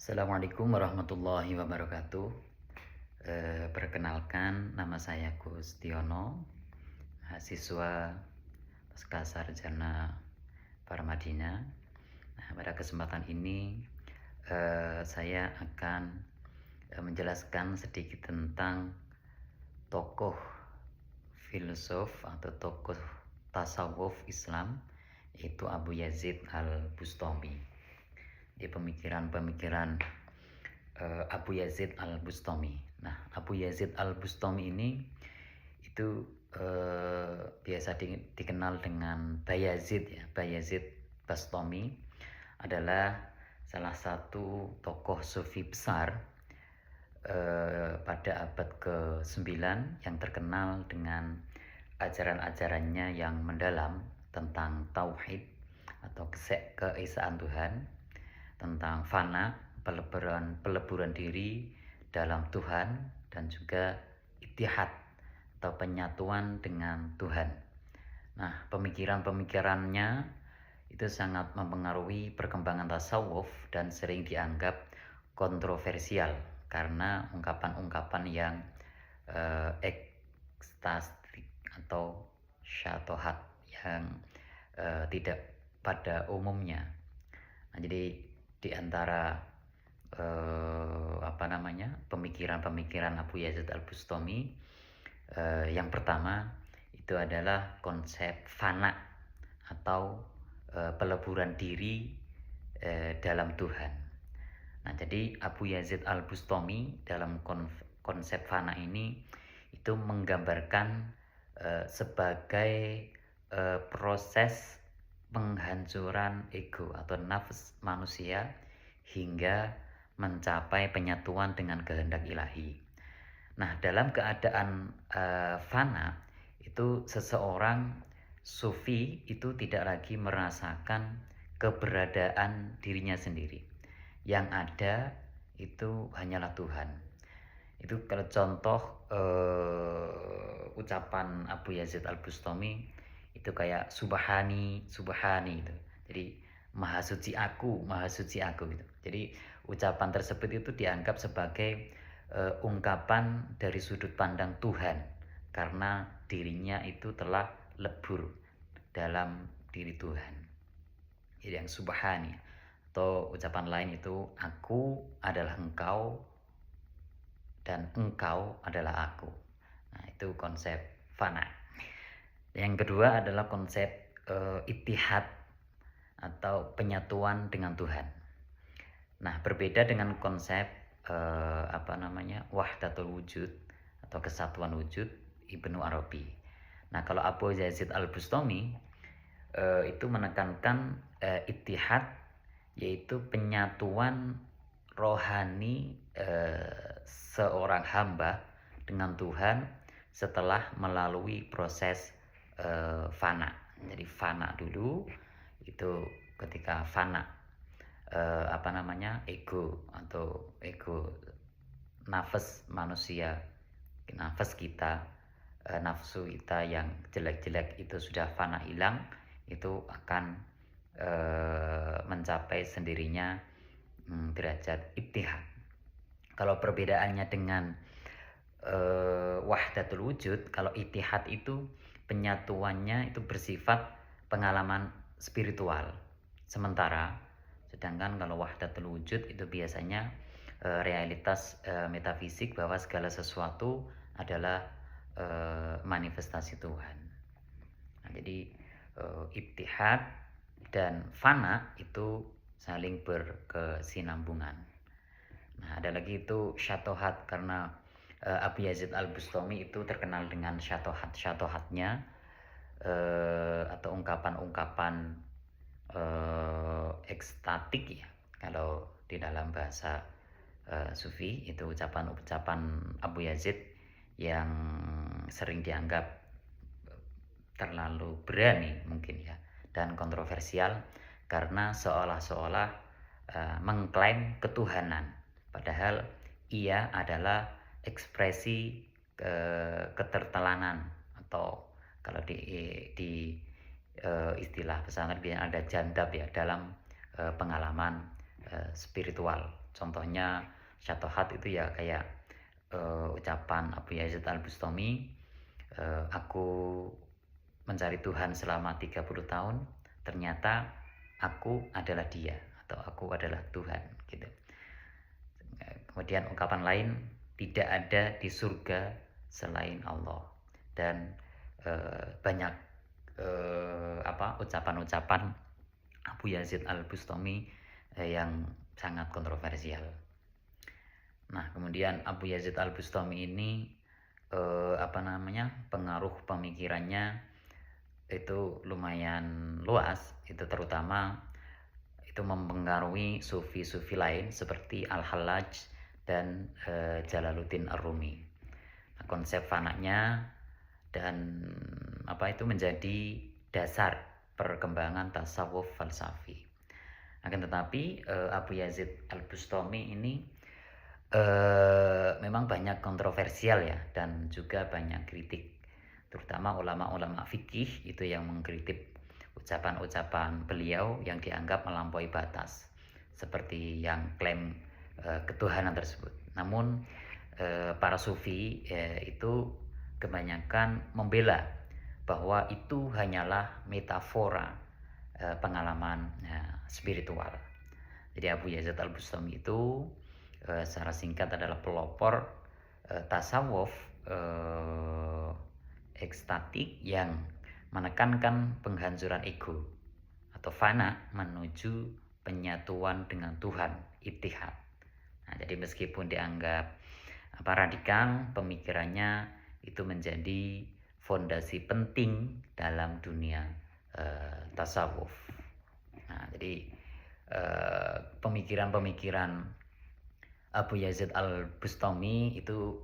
Assalamualaikum warahmatullahi wabarakatuh. Perkenalkan, nama saya Gus Tiono, mahasiswa Pasca Sarjana Paramadina. Nah, pada kesempatan ini saya akan menjelaskan sedikit tentang tokoh filsuf atau tokoh tasawuf Islam, yaitu Abu Yazid Al-Bustami. Di pemikiran-pemikiran Abu Yazid Al-Bustami. Nah, Abu Yazid Al-Bustami ini itu biasa dikenal dengan Bayazid ya. Bayazid Bastami adalah salah satu tokoh sufi besar pada abad ke-9 yang terkenal dengan ajaran-ajarannya yang mendalam tentang tauhid atau keesaan Tuhan, tentang fana, peleburan diri dalam Tuhan, dan juga ittihad atau penyatuan dengan Tuhan. Nah, pemikiran-pemikirannya itu sangat mempengaruhi perkembangan tasawuf dan sering dianggap kontroversial karena ungkapan-ungkapan yang ekstastik atau syatohat yang tidak pada umumnya. Nah, jadi di antara pemikiran-pemikiran Abu Yazid Al-Bustami, yang pertama itu adalah konsep fana atau peleburan diri dalam Tuhan. Nah, jadi Abu Yazid Al-Bustami dalam konsep fana ini itu menggambarkan sebagai proses penghancuran ego atau nafs manusia hingga mencapai penyatuan dengan kehendak ilahi. Nah, dalam keadaan fana itu seseorang sufi itu tidak lagi merasakan keberadaan dirinya sendiri. Yang ada itu hanyalah Tuhan. Itu kalau contoh ucapan Abu Yazid Al-Bustami itu kayak subhani itu. Jadi maha suci aku gitu. Jadi ucapan tersebut itu dianggap sebagai ungkapan dari sudut pandang Tuhan karena dirinya itu telah lebur dalam diri Tuhan. Jadi yang subhani, atau ucapan lain itu aku adalah engkau dan engkau adalah aku. Nah, itu konsep fana. Yang kedua adalah konsep ittihad atau penyatuan dengan Tuhan. Nah, berbeda dengan konsep wahdatul wujud atau kesatuan wujud Ibnu Arabi. Nah, kalau Abu Yazid Al-Bustami itu menekankan ittihad, yaitu penyatuan rohani seorang hamba dengan Tuhan setelah melalui proses fana. Jadi fana dulu itu ketika fana ego nafas manusia, nafas kita, nafsu kita yang jelek-jelek itu sudah fana hilang, itu akan mencapai sendirinya derajat ittihad. Kalau perbedaannya dengan wahdatul wujud, kalau ittihad itu penyatuannya itu bersifat pengalaman spiritual, sedangkan kalau wahdatul wujud itu biasanya realitas metafisik bahwa segala sesuatu adalah manifestasi Tuhan. Nah, jadi ittihad dan fana itu saling berkesinambungan. Nah, ada lagi itu syatohat, karena Abu Yazid Al-Bustami itu terkenal dengan syatohatnya atau ungkapan-ungkapan ekstatik ya. Kalau di dalam bahasa Sufi itu ucapan-ucapan Abu Yazid yang sering dianggap terlalu berani mungkin ya, dan kontroversial karena seolah-olah mengklaim ketuhanan, padahal ia adalah ekspresi ketertelanan, atau kalau di istilah pesantren biasanya ada jandab ya dalam pengalaman spiritual. Contohnya syatohat itu ya kayak ucapan Abu Yazid Al-Bustami, aku mencari Tuhan selama 30 tahun, ternyata aku adalah dia atau aku adalah Tuhan gitu. Kemudian ungkapan lain, tidak ada di surga selain Allah. Dan banyak ucapan-ucapan Abu Yazid Al-Bustami yang sangat kontroversial. Nah, kemudian Abu Yazid Al-Bustami ini pengaruh pemikirannya itu lumayan luas, itu terutama itu mempengaruhi sufi-sufi lain seperti Al-Hallaj dan Jalaluddin Ar-Rumi. Nah, konsep fananya dan itu menjadi dasar perkembangan tasawuf falsafi. Akan tetapi Abu Yazid Al-Bustami ini memang banyak kontroversial ya, dan juga banyak kritik, terutama ulama-ulama fikih itu yang mengkritik ucapan-ucapan beliau yang dianggap melampaui batas, seperti yang klaim ketuhanan tersebut. Namun para sufi itu kebanyakan membela bahwa itu hanyalah metafora pengalaman spiritual. Jadi Abu Yazid Al-Bustami itu secara singkat adalah pelopor tasawuf ekstatik yang menekankan penghancuran ego atau fana menuju penyatuan dengan Tuhan, ittihad. Nah, jadi meskipun dianggap radikal, pemikirannya itu menjadi fondasi penting dalam dunia tasawuf. Nah, jadi pemikiran-pemikiran Abu Yazid Al-Bustami itu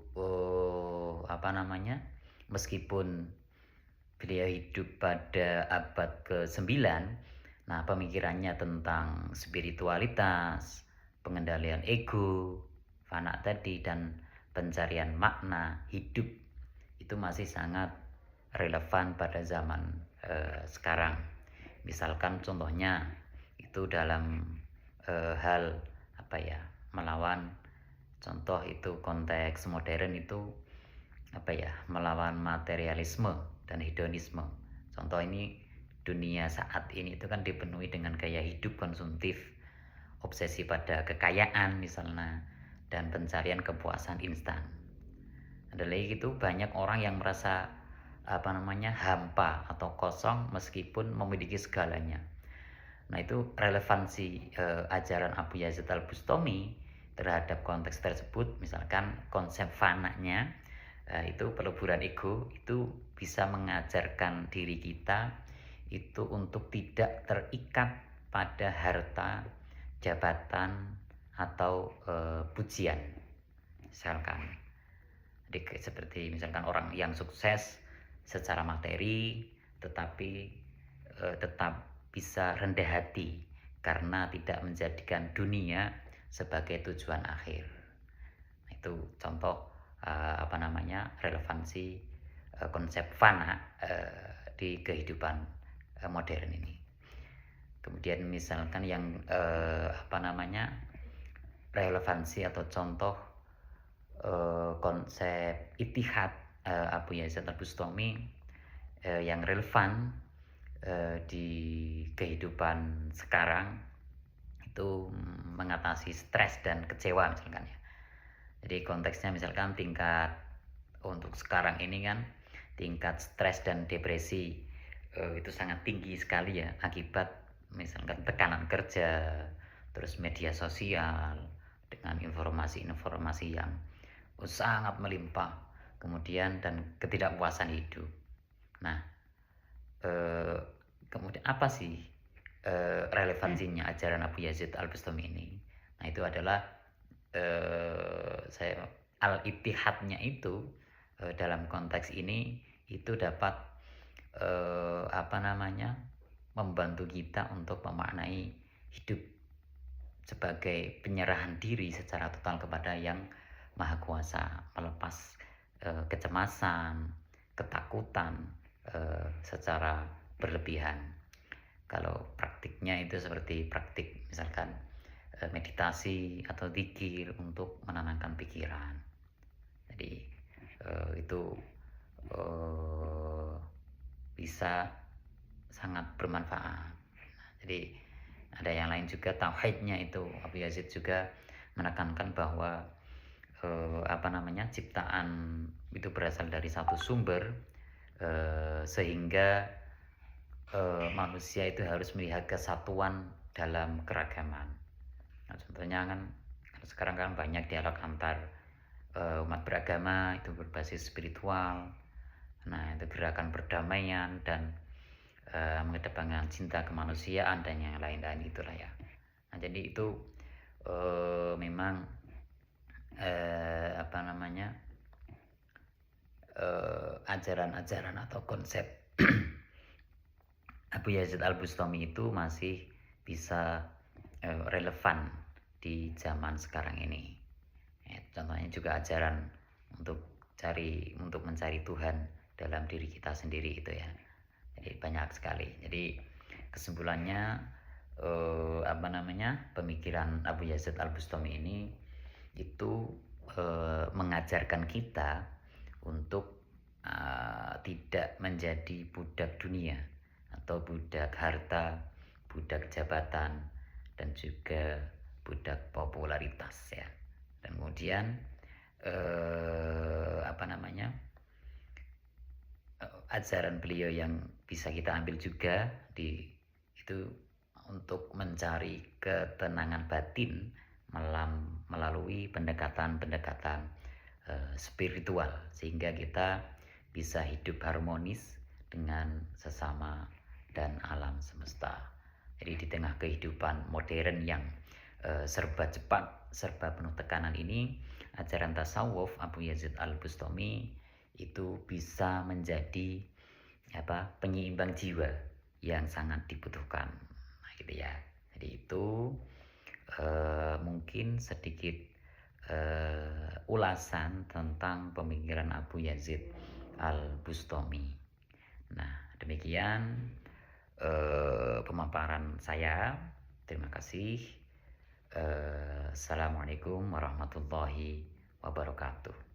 meskipun beliau hidup pada abad ke-9, nah pemikirannya tentang spiritualitas, pengendalian ego, fana tadi, dan pencarian makna hidup itu masih sangat relevan pada zaman sekarang. Misalkan contohnya itu dalam hal melawan, contoh itu konteks modern itu melawan materialisme dan hedonisme. Contoh ini, dunia saat ini itu kan dipenuhi dengan gaya hidup konsumtif, obsesi pada kekayaan misalnya, dan pencarian kepuasan instan. Ada lagi itu banyak orang yang merasa hampa atau kosong meskipun memiliki segalanya. Nah, itu relevansi ajaran Abu Yazid Al-Bustami terhadap konteks tersebut. Misalkan konsep fananya itu peleburan ego, itu bisa mengajarkan diri kita itu untuk tidak terikat pada harta, jabatan, atau pujian. Misalkan seperti misalkan orang yang sukses secara materi tetapi tetap bisa rendah hati karena tidak menjadikan dunia sebagai tujuan akhir. Nah, itu contoh relevansi konsep fana di kehidupan modern ini. Kemudian misalkan yang relevansi atau contoh konsep ittihad Abu Yazid Al-Bustami yang relevan di kehidupan sekarang itu mengatasi stres dan kecewa misalkan ya. Jadi konteksnya misalkan tingkat untuk sekarang ini kan tingkat stres dan depresi itu sangat tinggi sekali ya, akibat misalkan tekanan kerja, terus media sosial dengan informasi-informasi yang sangat melimpah, kemudian dan ketidakpuasan hidup. Nah, kemudian apa sih relevansinya ajaran Abu Yazid Al-Bustami ini? Nah, itu adalah al-ittihadnya itu dalam konteks ini itu dapat membantu kita untuk memaknai hidup sebagai penyerahan diri secara total kepada Yang Maha Kuasa, melepas kecemasan, ketakutan secara berlebihan. Kalau praktiknya itu seperti praktik misalkan meditasi atau zikir untuk menenangkan pikiran. Jadi itu eh, bisa sangat bermanfaat. Jadi ada yang lain juga tauhidnya itu Abu Yazid juga menekankan bahwa ciptaan itu berasal dari satu sumber, sehingga manusia itu harus melihat kesatuan dalam keragaman. Nah, contohnya kan sekarang kan banyak dialog antar umat beragama itu berbasis spiritual. Nah, itu gerakan perdamaian dan mengedepankan cinta kemanusiaan dan yang lain-lain itulah ya. Nah, jadi itu memang ajaran-ajaran atau konsep Abu Yazid Al-Bustami itu masih bisa relevan di zaman sekarang ini. Contohnya juga ajaran untuk mencari Tuhan dalam diri kita sendiri itu ya. Jadi banyak sekali. Jadi kesimpulannya pemikiran Abu Yazid Al-Bustami ini itu mengajarkan kita untuk tidak menjadi budak dunia atau budak harta, budak jabatan, dan juga budak popularitas ya. Dan kemudian ajaran beliau yang bisa kita ambil juga itu untuk mencari ketenangan batin melalui pendekatan-pendekatan spiritual, sehingga kita bisa hidup harmonis dengan sesama dan alam semesta. Jadi di tengah kehidupan modern yang serba cepat, serba penuh tekanan ini, ajaran tasawuf Abu Yazid Al-Bustami itu bisa menjadi penyeimbang jiwa yang sangat dibutuhkan. Nah, gitu ya. Jadi itu mungkin sedikit ulasan tentang pemikiran Abu Yazid Al-Bustami. Nah, demikian pemaparan saya. Terima kasih. Assalamualaikum warahmatullahi wabarakatuh.